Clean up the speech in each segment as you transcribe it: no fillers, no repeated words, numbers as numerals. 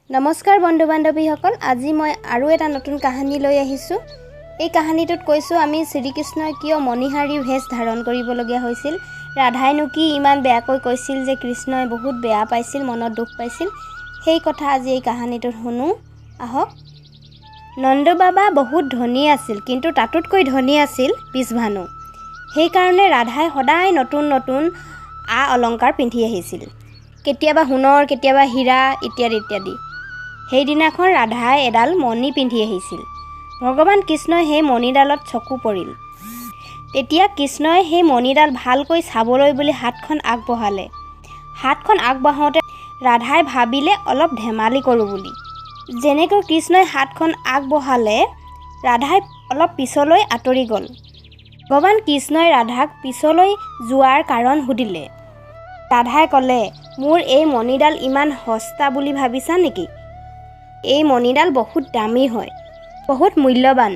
নমস্কাৰ বন্ধু বান্ধৱীসকল, আজি মই আৰু এটা নতুন কাহিনী লৈ আহিছোঁ। এই কাহিনীটোত কৈছোঁ আমি শ্ৰীকৃষ্ণই কিয় মণিহাৰী ভেষ ধাৰণ কৰিবলগীয়া হৈছিল। ৰাধাইনো কি ইমান বেয়াকৈ কৈছিল যে কৃষ্ণই বহুত বেয়া পাইছিল, মনত দুখ পাইছিল। সেই কথা আজি এই কাহিনীটোত শুনো, আহক। নন্দ বাবা বহুত ধনী আছিল, কিন্তু তাতোতকৈ ধনী আছিল বৃষভানু। সেইকাৰণে ৰাধাই সদায় নতুন নতুন অলংকাৰ পিন্ধি আহিছিল, কেতিয়াবা সোণৰ, কেতিয়াবা হীৰা ইত্যাদি ইত্যাদি। সেইদিনাখন ৰাধাই এডাল মণি পিন্ধি আহিছিল। ভগৱান কৃষ্ণই সেই মণিডালত চকু পৰিল। তেতিয়া কৃষ্ণই সেই মণিডাল ভালকৈ চাবলৈ বুলি হাতখন আগবঢ়ালে। হাতখন আগবঢ়াওঁতে ৰাধাই ভাবিলে অলপ ধেমালি কৰোঁ বুলি। যেনেকৈ কৃষ্ণই হাতখন আগবঢ়ালে ৰাধাই অলপ পিছলৈ আঁতৰি গ'ল। ভগৱান কৃষ্ণই ৰাধাক পিছলৈ যোৱাৰ কাৰণ সুধিলে। ৰাধাই ক'লে, মোৰ এই মণিডাল ইমান সস্তা বুলি ভাবিছা নেকি? এই মণিডাল বহুত দামী হয়, বহুত মূল্যৱান।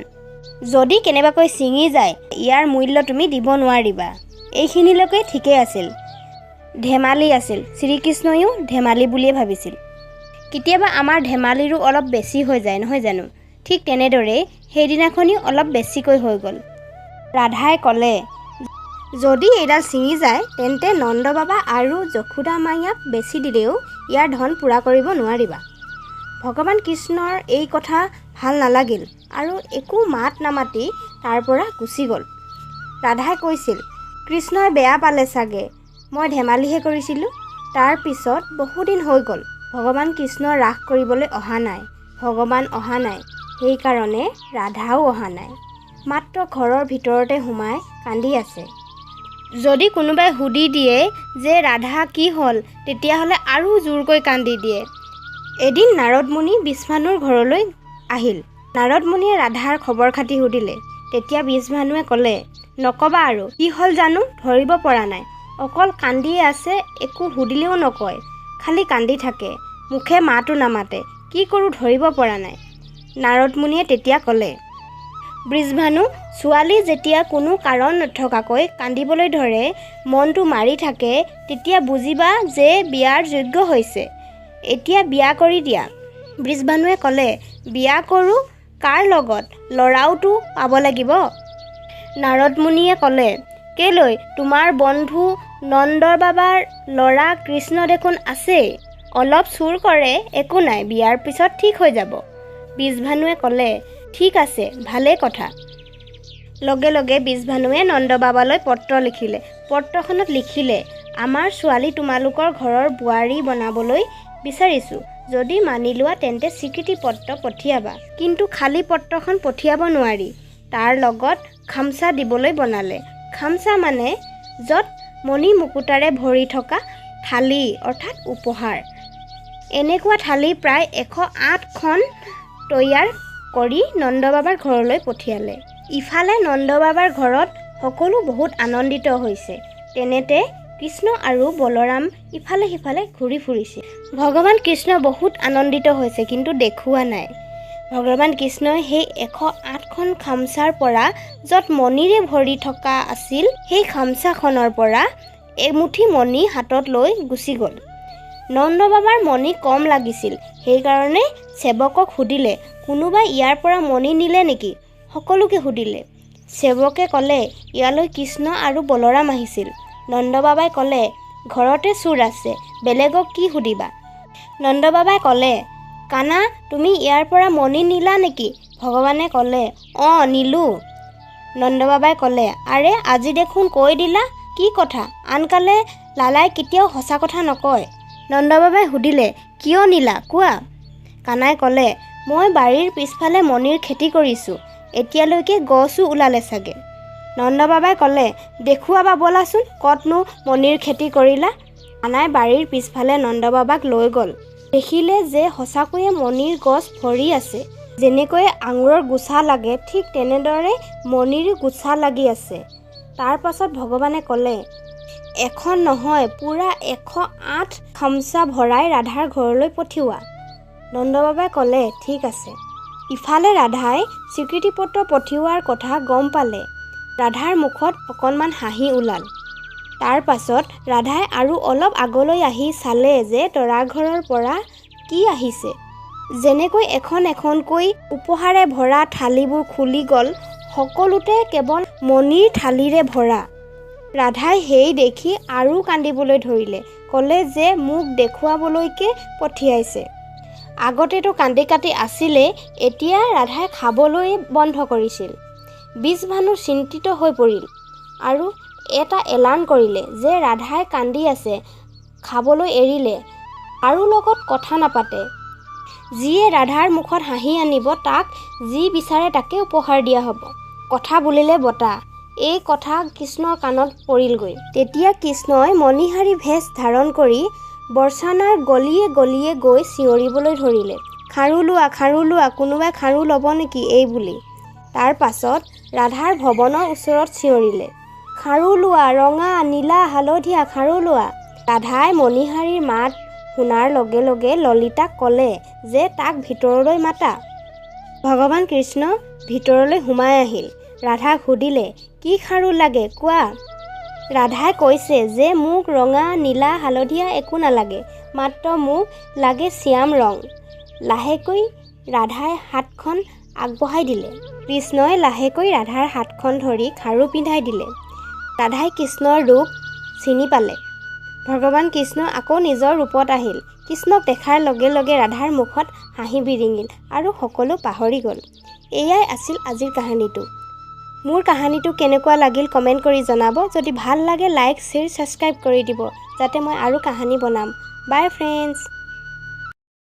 যদি কেনেবাকৈ ছিঙি যায় ইয়াৰ মূল্য তুমি দিব নোৱাৰিবা। এইখিনিলৈকে ঠিকেই আছিল, ধেমালি আছিল। শ্ৰীকৃষ্ণয়ো ধেমালি বুলিয়ে ভাবিছিল। কেতিয়াবা আমাৰ ধেমালিৰো অলপ বেছি হৈ যায়, নহয় জানো? ঠিক তেনেদৰেই সেইদিনাখনি অলপ বেছিকৈ হৈ গ'ল। ৰাধাই ক'লে, যদি এইডাল ছিঙি যায় তেন্তে নন্দ বাবা আৰু যশোদা মাইয়াক বেছি দিলেও ইয়াৰ ধন পূৰা কৰিব নোৱাৰিবা। ভগৱান কৃষ্ণৰ এই কথা ভাল নালাগিল আৰু একো মাত নামাতি তাৰ পৰা গুচি গ'ল। ৰাধাই কৈছিল, কৃষ্ণই বেয়া পালে চাগে, মই ধেমালিহে কৰিছিলোঁ। তাৰ পিছত বহুদিন হৈ গ'ল, ভগৱান কৃষ্ণ ৰাস কৰিবলৈ অহা নাই, ভগৱান অহা নাই। সেইকাৰণে ৰাধাও অহা নাই, মাত্ৰ ঘৰৰ ভিতৰতে সোমাই কান্দি আছে। যদি কোনোবাই সুধি দিয়ে যে ৰাধা কি হ'ল, তেতিয়াহ'লে আৰু জোৰকৈ কান্দি দিয়ে। এদিন নাৰদ মুনি বৃষভানুৰ ঘৰলৈ আহিল। নাৰদ মুনিয়ে ৰাধাৰ খবৰ খাতি সুধিলে। তেতিয়া বৃষভানুৱে ক'লে, নক'বা আৰু, কি হ'ল জানো, ধৰিব পৰা নাই। অকল কান্দিয়ে আছে, একো সুধিলেও নকয়, খালি কান্দি থাকে, মুখে মাতো নামাতে, কি কৰোঁ ধৰিব পৰা নাই। নাৰদ মুনিয়ে তেতিয়া ক'লে, বৃষভানু, ছোৱালী যেতিয়া কোনো কাৰণ নথকাকৈ কান্দিবলৈ ধৰে, মনটো মাৰি থাকে, তেতিয়া বুজিবা যে বিয়াৰ যোগ্য হৈছে। এতিয়া বিয়া কৰি দিয়া। বৃষভানুৱে ক'লে, বিয়া কৰোঁ কাৰ লগত, ল'ৰাওতো পাব লাগিব। নাৰদ মুনিয়ে ক'লে, কেলৈ, তোমাৰ বন্ধু নন্দৰ বাবাৰ ল'ৰা কৃষ্ণ দেখোন আছেই, অলপ চুৰ কৰে, একো নাই, বিয়াৰ পিছত ঠিক হৈ যাব। বৃষভানুৱে ক'লে, ঠিক আছে, ভালেই কথা। লগে লগে বৃষভানুৱে নন্দ বাবালৈ পত্ৰ লিখিলে। পত্ৰখনত লিখিলে, আমাৰ ছোৱালী তোমালোকৰ ঘৰৰ বোৱাৰী বনাবলৈ বিচাৰিছোঁ, যদি মানি লোৱা তেন্তে স্বীকৃতি পত্ৰ পঠিয়াবা। কিন্তু খালী পত্ৰখন পঠিয়াব নোৱাৰি, তাৰ লগত খামচা দিবলৈ বনালে। খামচা মানে য'ত মণি মুকুতাৰে ভৰি থকা থালি, অৰ্থাৎ উপহাৰ। এনেকুৱা থালি প্ৰায় 108খন তৈয়াৰ কৰি নন্দ বাবাৰ ঘৰলৈ পঠিয়ালে। ইফালে নন্দ বাবাৰ ঘৰত সকলো বহুত আনন্দিত হৈছে। তেনেতে কৃষ্ণ আৰু বলৰাম ইফালে সিফালে ঘূৰি ফুৰিছিল। ভগৱান কৃষ্ণ বহুত আনন্দিত হৈছে, কিন্তু দেখুওৱা নাই। ভগৱান কৃষ্ণই সেই 108খন খামচাৰ পৰা য'ত মণিৰে ভৰি থকা আছিল, সেই খামচাখনৰ পৰা এমুঠি মণি হাতত লৈ গুচি গ'ল। নন্দ বাবাৰ মণি কম লাগিছিল, সেইকাৰণে সেৱকক সুধিলে, কোনোবাই ইয়াৰ পৰা মণি নিলে নেকি? সকলোকে সুধিলে। সেৱকে ক'লে, ইয়ালৈ কৃষ্ণ আৰু বলৰাম আহিছিল। নন্দ বাবাই ক'লে, ঘৰতে চোৰ আছে, বেলেগক কি সুধিবা। নন্দ বাবাই ক'লে, কানা, তুমি ইয়াৰ পৰা মণি নিলা নেকি? ভগৱানে ক'লে, অঁ নিলোঁ। নন্দ বাবাই ক'লে, আৰে আজি দেখোন কৈ দিলা, কি কথা? আনকালে লালাই কেতিয়াও সঁচা কথা নকয়। নন্দ বাবাই সুধিলে, কিয় নিলা কোৱা? কানাই ক'লে, মই বাৰীৰ পিছফালে মণিৰ খেতি কৰিছোঁ, এতিয়ালৈকে গছো ওলালে চাগে। নন্দ বাবাই ক'লে, দেখুৱাবা ব'লাচোন, ক'তনো মণিৰ খেতি কৰিলা। কানাই বাৰীৰ পিছফালে নন্দ বাবাক লৈ গ'ল। দেখিলে যে সঁচাকৈয়ে মণিৰ গছ ভৰি আছে। যেনেকৈ আঙুৰৰ গোছা লাগে, ঠিক তেনেদৰে মণিৰো গোছা লাগি আছে। তাৰ পাছত ভগৱানে ক'লে, এখন নহয়, পূৰা 108 খামচা ভৰাই ৰাধাৰ ঘৰলৈ পঠিওৱা। নন্দ বাবাই ক'লে, ঠিক আছে। ইফালে ৰাধাই স্বীকৃতি পত্ৰ পঠিওৱাৰ কথা গম পালে। ৰাধাৰ মুখত অকণমান হাঁহি ওলাল। তাৰ পাছত ৰাধাই আৰু অলপ আগলৈ আহি চালে যে দৰাঘৰৰ পৰা কি আহিছে। যেনেকৈ এখন এখনকৈ উপহাৰে ভৰা থালিবোৰ খুলি গ'ল, সকলোতে কেৱল মণিৰ থালিৰে ভৰা। ৰাধাই সেই দেখি আৰু কান্দিবলৈ ধৰিলে, ক'লে যে মোক দেখুৱাবলৈকে পঠিয়াইছে। আগতেতো কান্দি কাটি আছিলে, এতিয়া ৰাধাই খাবলৈ বন্ধ কৰিছিল। বীজভানু চিন্তিত হৈ পৰিল আৰু এটা এলান কৰিলে যে ৰাধাই কান্দি আছে, খাবলৈ এৰিলে আৰু লগত কথা নাপাতে। যিয়ে ৰাধাৰ মুখত হাঁহি আনিব, তাক যি বিচাৰে তাকে উপহাৰ দিয়া হ'ব। কথা বুলিলে বতা। এই কথা কৃষ্ণৰ কাণত পৰিলগৈ। তেতিয়া কৃষ্ণই মণিহাৰী ভেষ ধাৰণ কৰি বৰচানাৰ গলিয়ে গলিয়ে গৈ চিঞৰিবলৈ ধৰিলে, খাৰু লোৱা, কোনোবাই খাৰু ল'ব নেকি এই বুলি। তাৰ পাছত ৰাধাৰ ভৱনৰ ওচৰত চিঞৰিলে, খাৰু লোৱা, ৰঙা, নীলা, হালধীয়া খাৰু লোৱা। ৰাধাই মণিহাৰীৰ মাত শুনাৰ লগে লগে ললিতাক ক'লে যে তাক ভিতৰলৈ মাতা। ভগৱান কৃষ্ণ ভিতৰলৈ সোমাই আহিল। ৰাধাক সুধিলে, কি খাৰু লাগে কোৱা। ৰাধাই কৈছে যে মোক ৰঙা, নীলা, হালধীয়া একো নালাগে, মাত্ৰ মোক লাগে শ্যাম ৰং। লাহেকৈ ৰাধাই হাতখন আগবঢ়াই দিলে। কৃষ্ণই লাহেকৈ ৰাধাৰ হাতখন ধৰি খাৰু পিন্ধাই দিলে। ৰাধাই কৃষ্ণৰ ৰূপ চিনি পালে। ভগৱান কৃষ্ণ আকৌ নিজৰ ৰূপত আহিল। কৃষ্ণক দেখাৰ লগে লগে ৰাধাৰ মুখত হাঁহি বিৰিঙিল আৰু সকলো পাহৰি গ'ল। এয়াই আছিল আজিৰ কাহিনীটো। মোৰ কাহিনীটো কেনেকুৱা লাগিল কমেণ্ট কৰি জনাব। যদি ভাল লাগে লাইক, শ্বেয়াৰ, ছাবস্ক্ৰাইব কৰি দিব, যাতে মই আৰু কাহিনী বনাম। বাই ফ্ৰেণ্ডছ।